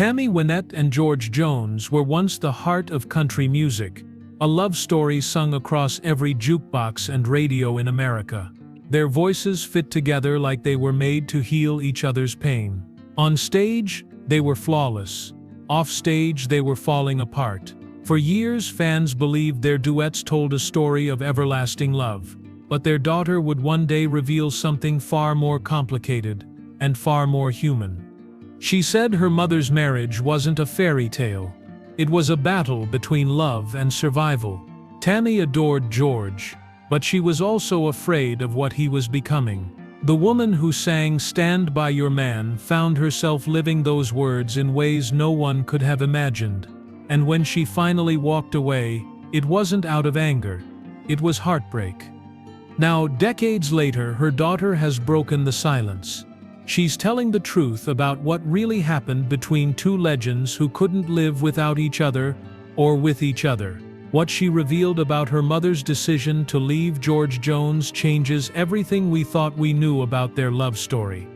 Tammy Wynette and George Jones were once the heart of country music, a love story sung across every jukebox and radio in America. Their voices fit together like they were made to heal each other's pain. On stage, they were flawless. Off stage, they were falling apart. For years, fans believed their duets told a story of everlasting love. But their daughter would one day reveal something far more complicated and far more human. She said her mother's marriage wasn't a fairy tale. It was a battle between love and survival. Tammy adored George, but she was also afraid of what he was becoming. The woman who sang "Stand by Your Man" found herself living those words in ways no one could have imagined. And when she finally walked away, it wasn't out of anger. It was heartbreak. Now, decades later, her daughter has broken the silence. She's telling the truth about what really happened between two legends who couldn't live without each other or with each other. What she revealed about her mother's decision to leave George Jones changes everything we thought we knew about their love story.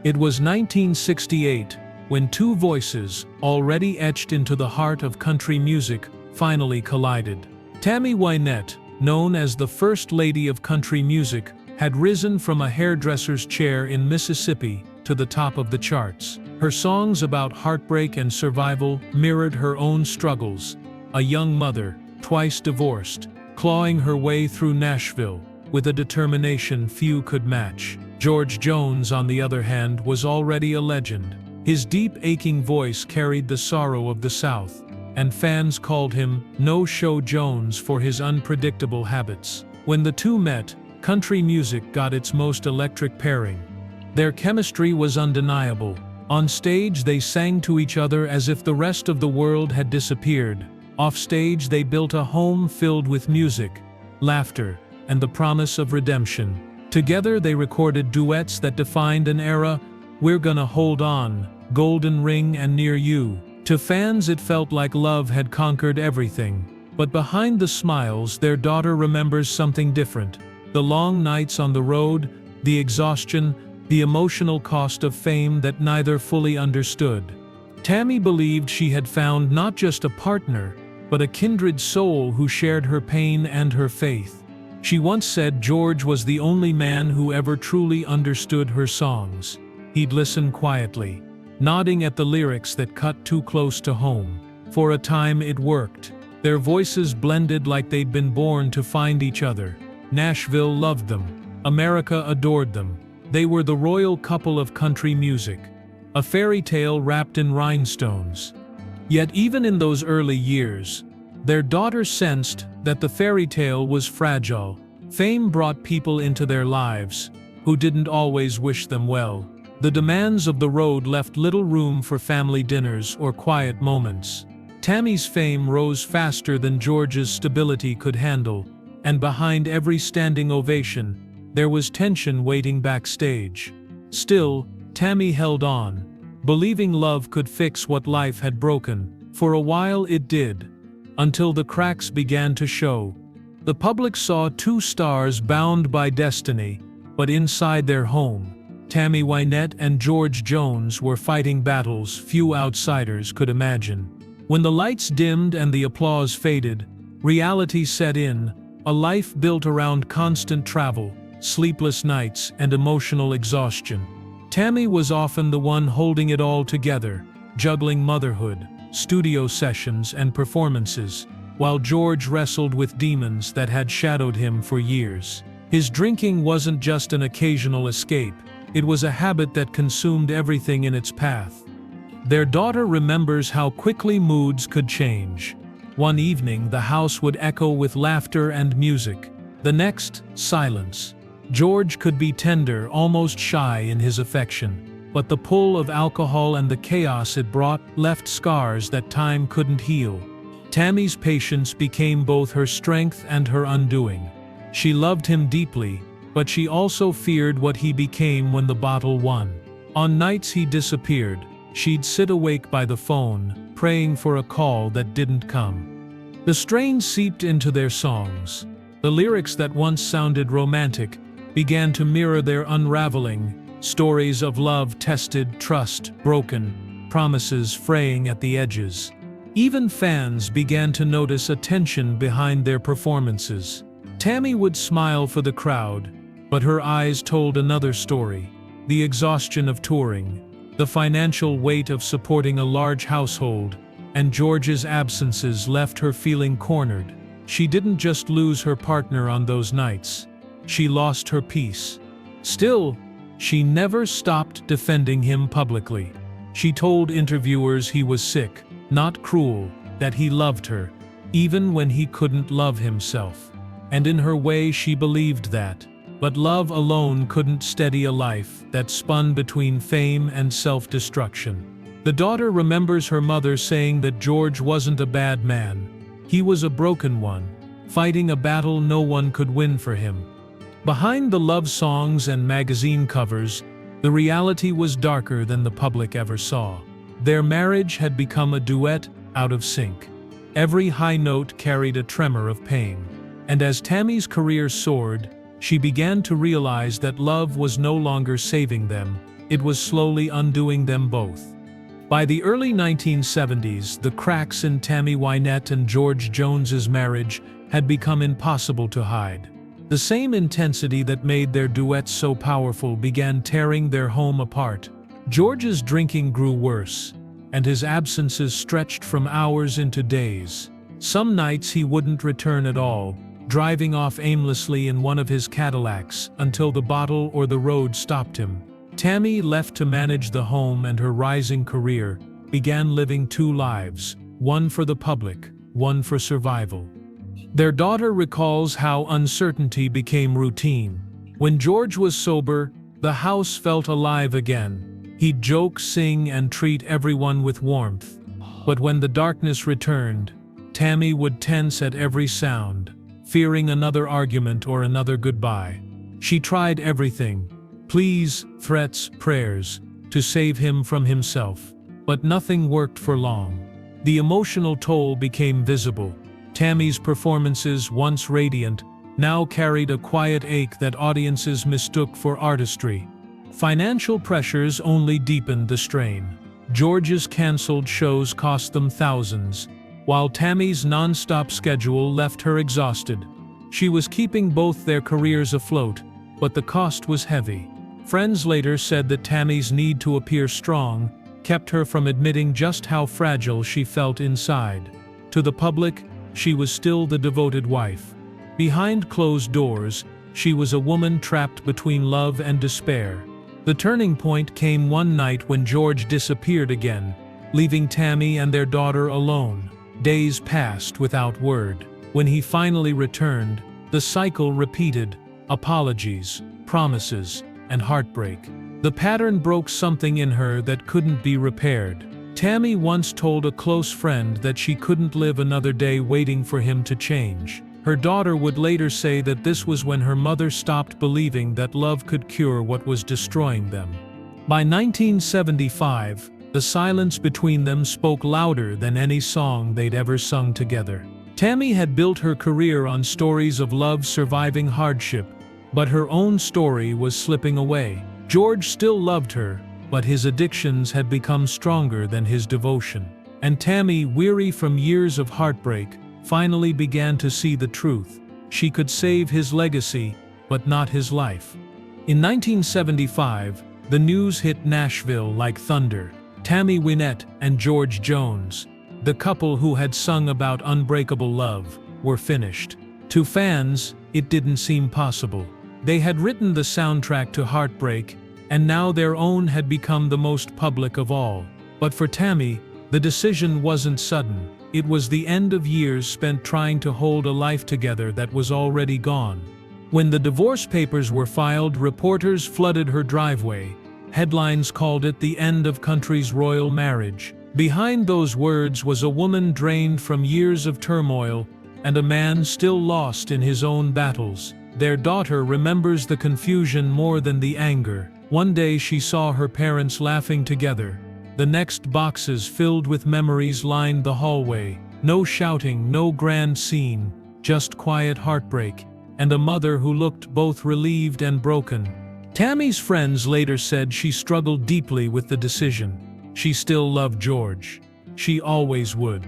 It was 1968 when two voices, already etched into the heart of country music, finally collided. Tammy Wynette, known as the First Lady of Country Music, had risen from a hairdresser's chair in Mississippi to the top of the charts. Her songs about heartbreak and survival mirrored her own struggles. A young mother, twice divorced, clawing her way through Nashville with a determination few could match. George Jones, on the other hand, was already a legend. His deep, aching voice carried the sorrow of the South, and fans called him "No-Show Jones" for his unpredictable habits. When the two met, country music got its most electric pairing. Their chemistry was undeniable. On stage, they sang to each other as if the rest of the world had disappeared. Off stage, they built a home filled with music, laughter, and the promise of redemption. Together, they recorded duets that defined an era: "We're Gonna Hold On," "Golden Ring," and "Near You." To fans, it felt like love had conquered everything. But behind the smiles, their daughter remembers something different. The long nights on the road, the exhaustion, the emotional cost of fame that neither fully understood. Tammy believed she had found not just a partner, but a kindred soul who shared her pain and her faith. She once said George was the only man who ever truly understood her songs. He'd listen quietly, nodding at the lyrics that cut too close to home. For a time it worked. Their voices blended like they'd been born to find each other. Nashville loved them. America adored them. They were the royal couple of country music, a fairy tale wrapped in rhinestones. Yet even in those early years, their daughter sensed that the fairy tale was fragile. Fame brought people into their lives who didn't always wish them well. The demands of the road left little room for family dinners or quiet moments. Tammy's fame rose faster than George's stability could handle, and behind every standing ovation, there was tension waiting backstage. Still, Tammy held on, believing love could fix what life had broken. For a while it did, until the cracks began to show. The public saw two stars bound by destiny, but inside their home, Tammy Wynette and George Jones were fighting battles few outsiders could imagine. When the lights dimmed and the applause faded, reality set in, a life built around constant travel, sleepless nights, and emotional exhaustion. Tammy was often the one holding it all together, juggling motherhood, studio sessions, and performances, while George wrestled with demons that had shadowed him for years. His drinking wasn't just an occasional escape. It was a habit that consumed everything in its path. Their daughter remembers how quickly moods could change. One evening, the house would echo with laughter and music. The next, silence. George could be tender, almost shy in his affection, but the pull of alcohol and the chaos it brought left scars that time couldn't heal. Tammy's patience became both her strength and her undoing. She loved him deeply, but she also feared what he became when the bottle won. On nights he disappeared, she'd sit awake by the phone, praying for a call that didn't come. The strain seeped into their songs. The lyrics that once sounded romantic began to mirror their unraveling, stories of love tested, trust broken, promises fraying at the edges. Even fans began to notice a tension behind their performances. Tammy would smile for the crowd, but her eyes told another story: the exhaustion of touring, the financial weight of supporting a large household, and George's absences left her feeling cornered. She didn't just lose her partner on those nights, she lost her peace. Still, she never stopped defending him publicly. She told interviewers he was sick, not cruel, that he loved her, even when he couldn't love himself. And in her way she believed that. But love alone couldn't steady a life that spun between fame and self-destruction. The daughter remembers her mother saying that George wasn't a bad man. He was a broken one, fighting a battle no one could win for him. Behind the love songs and magazine covers, the reality was darker than the public ever saw. Their marriage had become a duet out of sync. Every high note carried a tremor of pain. And as Tammy's career soared, she began to realize that love was no longer saving them, it was slowly undoing them both. By the early 1970s, the cracks in Tammy Wynette and George Jones's marriage had become impossible to hide. The same intensity that made their duets so powerful began tearing their home apart. George's drinking grew worse, and his absences stretched from hours into days. Some nights he wouldn't return at all, driving off aimlessly in one of his Cadillacs until the bottle or the road stopped him. Tammy, left to manage the home and her rising career, began living two lives, one for the public, one for survival. Their daughter recalls how uncertainty became routine. When George was sober, the house felt alive again. He'd joke, sing, and treat everyone with warmth. But when the darkness returned, Tammy would tense at every sound, fearing another argument or another goodbye. She tried everything: pleas, threats, prayers, to save him from himself. But nothing worked for long. The emotional toll became visible. Tammy's performances, once radiant, now carried a quiet ache that audiences mistook for artistry. Financial pressures only deepened the strain. George's cancelled shows cost them thousands, while Tammy's non-stop schedule left her exhausted. She was keeping both their careers afloat, but the cost was heavy. Friends later said that Tammy's need to appear strong kept her from admitting just how fragile she felt inside. To the public, she was still the devoted wife. Behind closed doors, she was a woman trapped between love and despair. The turning point came one night when George disappeared again, leaving Tammy and their daughter alone. Days passed without word. When he finally returned, the cycle repeated: apologies, promises, and heartbreak. The pattern broke something in her that couldn't be repaired. Tammy once told a close friend that she couldn't live another day waiting for him to change. Her daughter would later say that this was when her mother stopped believing that love could cure what was destroying them. By 1975, the silence between them spoke louder than any song they'd ever sung together. Tammy had built her career on stories of love surviving hardship, but her own story was slipping away. George still loved her, but his addictions had become stronger than his devotion. And Tammy, weary from years of heartbreak, finally began to see the truth. She could save his legacy, but not his life. In 1975, the news hit Nashville like thunder. Tammy Wynette and George Jones, the couple who had sung about unbreakable love, were finished. To fans, it didn't seem possible. They had written the soundtrack to Heartbreak, and now their own had become the most public of all. But for Tammy, the decision wasn't sudden. It was the end of years spent trying to hold a life together that was already gone. When the divorce papers were filed, reporters flooded her driveway. Headlines called it the end of country's royal marriage. Behind those words was a woman drained from years of turmoil, and a man still lost in his own battles. Their daughter remembers the confusion more than the anger. One day she saw her parents laughing together. The next, boxes filled with memories lined the hallway. No shouting, no grand scene, just quiet heartbreak, and a mother who looked both relieved and broken. Tammy's friends later said she struggled deeply with the decision. She still loved George. She always would.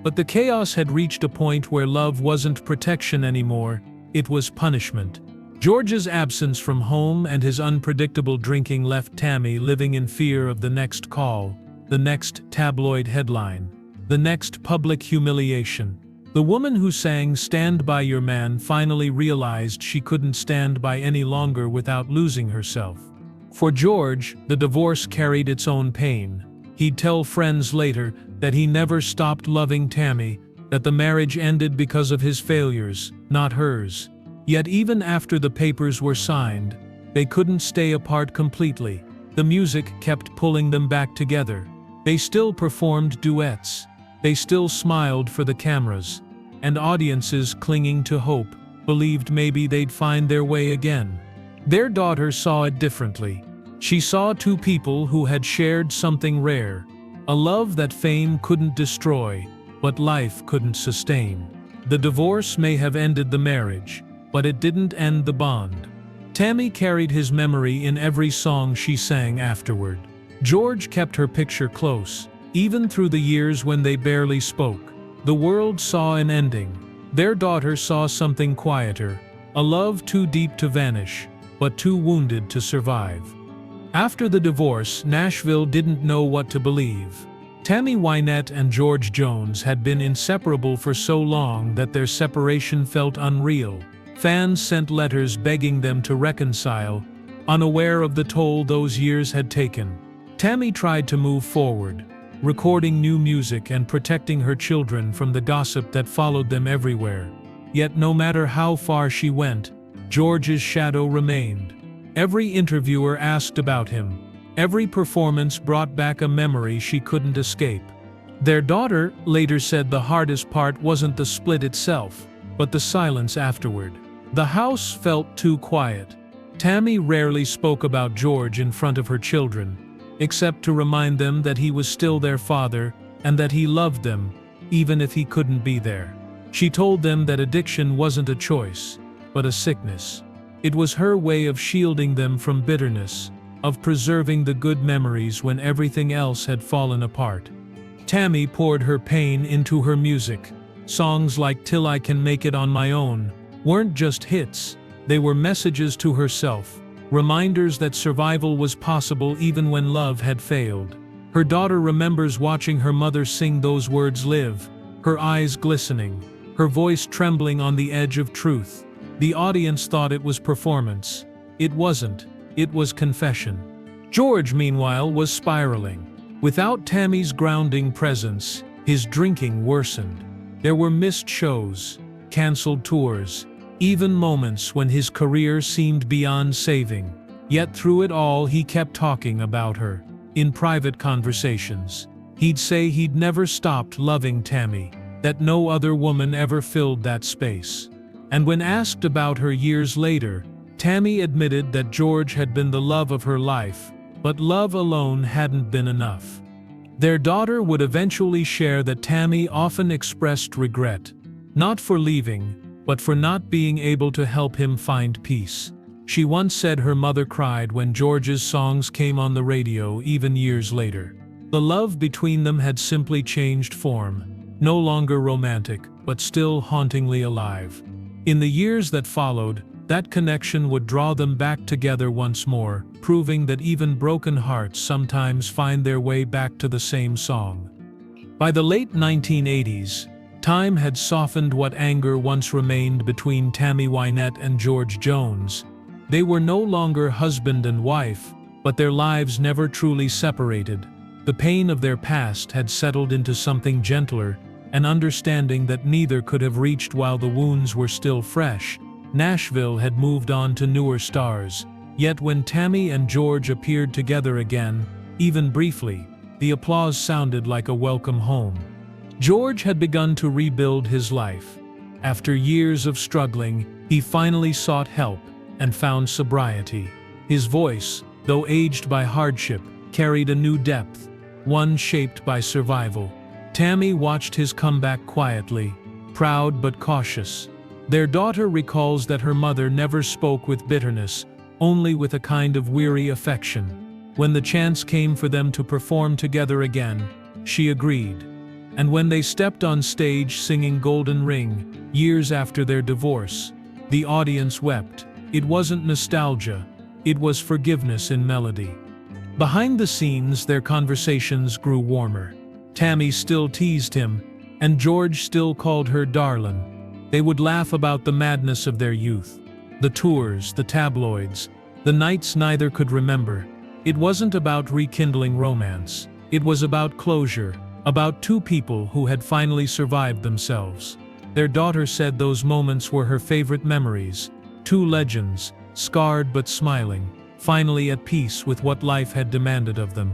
But the chaos had reached a point where love wasn't protection anymore, it was punishment. George's absence from home and his unpredictable drinking left Tammy living in fear of the next call, the next tabloid headline, the next public humiliation. The woman who sang "Stand By Your Man" finally realized she couldn't stand by any longer without losing herself. For George, the divorce carried its own pain. He'd tell friends later that he never stopped loving Tammy, that the marriage ended because of his failures, not hers. Yet even after the papers were signed, they couldn't stay apart completely. The music kept pulling them back together. They still performed duets. They still smiled for the cameras. And audiences, clinging to hope, believed maybe they'd find their way again. Their daughter saw it differently. She saw two people who had shared something rare, a love that fame couldn't destroy, but life couldn't sustain. The divorce may have ended the marriage, but it didn't end the bond. Tammy carried his memory in every song she sang afterward. George kept her picture close, even through the years when they barely spoke. The world saw an ending. Their daughter saw something quieter, a love too deep to vanish, but too wounded to survive. After the divorce, Nashville didn't know what to believe. Tammy Wynette and George Jones had been inseparable for so long that their separation felt unreal. Fans sent letters begging them to reconcile, unaware of the toll those years had taken. Tammy tried to move forward, recording new music and protecting her children from the gossip that followed them everywhere. Yet no matter how far she went, George's shadow remained. Every interviewer asked about him. Every performance brought back a memory she couldn't escape. Their daughter later said the hardest part wasn't the split itself, but the silence afterward. The house felt too quiet. Tammy rarely spoke about George in front of her children, except to remind them that he was still their father and that he loved them, even if he couldn't be there. She told them that addiction wasn't a choice, but a sickness. It was her way of shielding them from bitterness, of preserving the good memories when everything else had fallen apart. Tammy poured her pain into her music. Songs like "Till I Can Make It on My Own" weren't just hits, they were messages to herself, reminders that survival was possible even when love had failed. Her daughter remembers watching her mother sing those words live, her eyes glistening, her voice trembling on the edge of truth. The audience thought it was performance. It wasn't. It was confession. George, meanwhile, was spiraling. Without Tammy's grounding presence, his drinking worsened. There were missed shows, canceled tours, even moments when his career seemed beyond saving. Yet through it all he kept talking about her. In private conversations, he'd say he'd never stopped loving Tammy, that no other woman ever filled that space. And when asked about her years later, Tammy admitted that George had been the love of her life, but love alone hadn't been enough. Their daughter would eventually share that Tammy often expressed regret, not for leaving, but for not being able to help him find peace. She once said her mother cried when George's songs came on the radio even years later. The love between them had simply changed form, no longer romantic, but still hauntingly alive. In the years that followed, that connection would draw them back together once more, proving that even broken hearts sometimes find their way back to the same song. By the late 1980s, time had softened what anger once remained between Tammy Wynette and George Jones. They were no longer husband and wife, but their lives never truly separated. The pain of their past had settled into something gentler, an understanding that neither could have reached while the wounds were still fresh. Nashville had moved on to newer stars, yet when Tammy and George appeared together again, even briefly, the applause sounded like a welcome home. George had begun to rebuild his life. After years of struggling, he finally sought help and found sobriety. His voice, though aged by hardship, carried a new depth, one shaped by survival. Tammy watched his comeback quietly, proud but cautious. Their daughter recalls that her mother never spoke with bitterness, only with a kind of weary affection. When the chance came for them to perform together again, she agreed. And when they stepped on stage singing Golden Ring, years after their divorce, the audience wept. It wasn't nostalgia, it was forgiveness in melody. Behind the scenes, their conversations grew warmer. Tammy still teased him, and George still called her darling. They would laugh about the madness of their youth. The tours, the tabloids, the nights neither could remember. It wasn't about rekindling romance. It was about closure, about two people who had finally survived themselves. Their daughter said those moments were her favorite memories. Two legends, scarred but smiling, finally at peace with what life had demanded of them.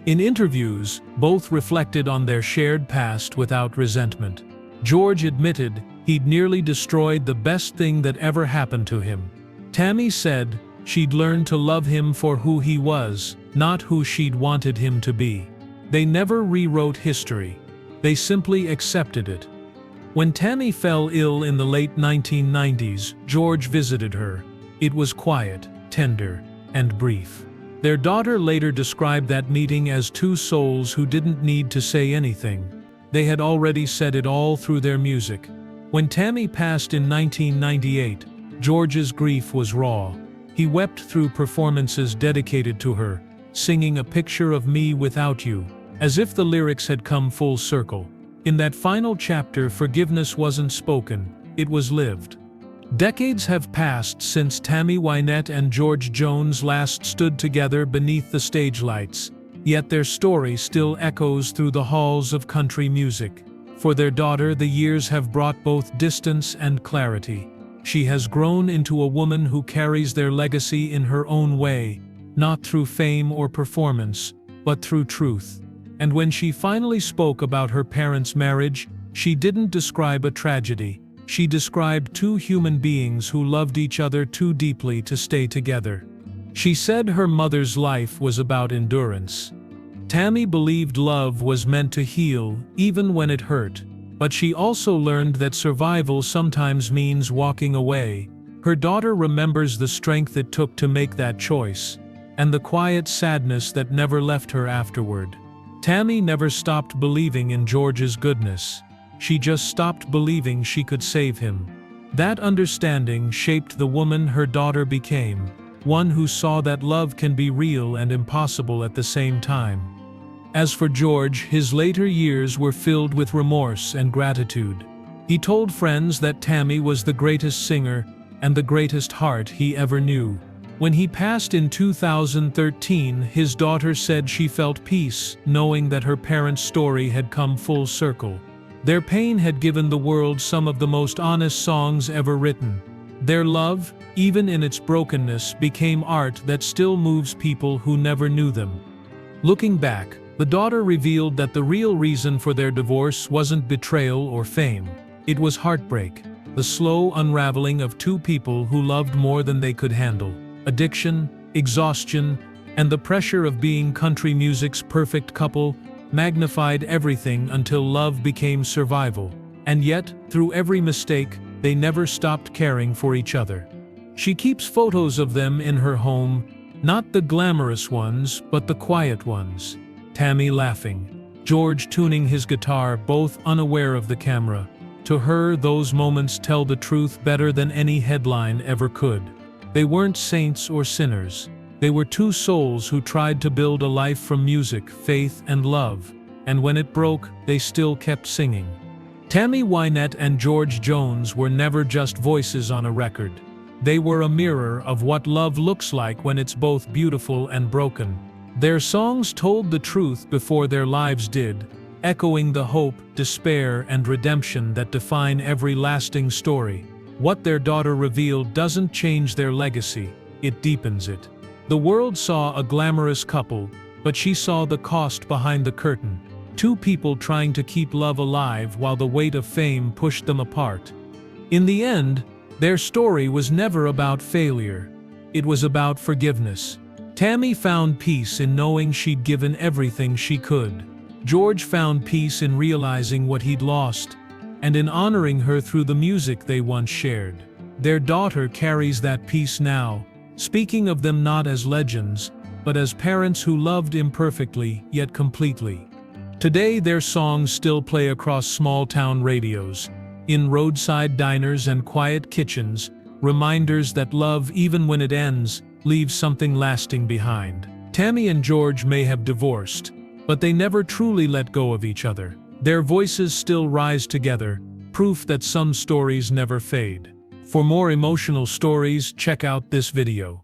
In interviews, both reflected on their shared past without resentment. George admitted he'd nearly destroyed the best thing that ever happened to him. Tammy said she'd learned to love him for who he was, not who she'd wanted him to be. They never rewrote history. They simply accepted it. When Tammy fell ill in the late 1990s, George visited her. It was quiet, tender, and brief. Their daughter later described that meeting as two souls who didn't need to say anything. They had already said it all through their music. When Tammy passed in 1998, George's grief was raw. He wept through performances dedicated to her, singing A Picture of Me Without You, as if the lyrics had come full circle. In that final chapter, forgiveness wasn't spoken, it was lived. Decades have passed since Tammy Wynette and George Jones last stood together beneath the stage lights, yet their story still echoes through the halls of country music. For their daughter, the years have brought both distance and clarity. She has grown into a woman who carries their legacy in her own way, not through fame or performance, but through truth. And when she finally spoke about her parents' marriage, she didn't describe a tragedy. She described two human beings who loved each other too deeply to stay together. She said her mother's life was about endurance. Tammy believed love was meant to heal, even when it hurt. But she also learned that survival sometimes means walking away. Her daughter remembers the strength it took to make that choice, and the quiet sadness that never left her afterward. Tammy never stopped believing in George's goodness. She just stopped believing she could save him. That understanding shaped the woman her daughter became, one who saw that love can be real and impossible at the same time. As for George, his later years were filled with remorse and gratitude. He told friends that Tammy was the greatest singer and the greatest heart he ever knew. When he passed in 2013, his daughter said she felt peace, knowing that her parents' story had come full circle. Their pain had given the world some of the most honest songs ever written. Their love, even in its brokenness, became art that still moves people who never knew them. Looking back, the daughter revealed that the real reason for their divorce wasn't betrayal or fame. It was heartbreak, the slow unraveling of two people who loved more than they could handle. Addiction, exhaustion, and the pressure of being country music's perfect couple magnified everything until love became survival. And yet, through every mistake, they never stopped caring for each other. She keeps photos of them in her home, not the glamorous ones, but the quiet ones. Tammy laughing, George tuning his guitar, both unaware of the camera. To her, those moments tell the truth better than any headline ever could. They weren't saints or sinners. They were two souls who tried to build a life from music, faith, and love. And when it broke, they still kept singing. Tammy Wynette and George Jones were never just voices on a record. They were a mirror of what love looks like when it's both beautiful and broken. Their songs told the truth before their lives did, echoing the hope, despair, and redemption that define every lasting story. What their daughter revealed doesn't change their legacy, it deepens it. The world saw a glamorous couple, but she saw the cost behind the curtain. Two people trying to keep love alive while the weight of fame pushed them apart. In the end, their story was never about failure. It was about forgiveness. Tammy found peace in knowing she'd given everything she could. George found peace in realizing what he'd lost, and in honoring her through the music they once shared. Their daughter carries that peace now, speaking of them not as legends, but as parents who loved imperfectly yet completely. Today their songs still play across small-town radios, in roadside diners and quiet kitchens, reminders that love, even when it ends, leaves something lasting behind. Tammy and George may have divorced, but they never truly let go of each other. Their voices still rise together, proof that some stories never fade. For more emotional stories, check out this video.